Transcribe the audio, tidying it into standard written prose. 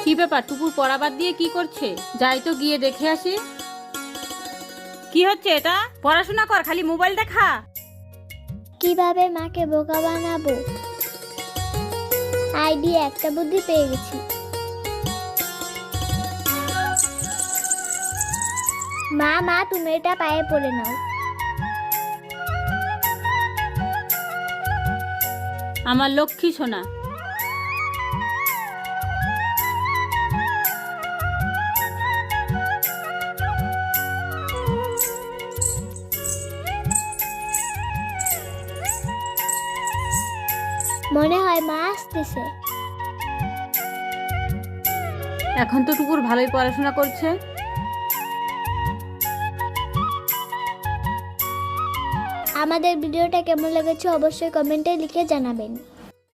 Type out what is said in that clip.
কি ব্যাপার, টুকুর পড়া বাদ দিয়ে কি করছে? যাই তো গিয়ে দেখে আসি। কি হচ্ছে এটা? পড়াশোনা কর, খালি মোবাইল দেখা। কিভাবে মাকে বোকা বানাবো? আইডিয়া, একটা বুদ্ধি পেয়ে গেছি। মা মা তুমি এটা পায়ে পড়ে নাও। আমার লক্ষ্মী সোনা। মনে হয় মা আসতেছে। এখন তো টুকুর ভালোই পড়াশোনা করছে। আমাদের ভিডিওটা কেমন লেগেছে অবশ্যই কমেন্টে লিখে জানাবেন।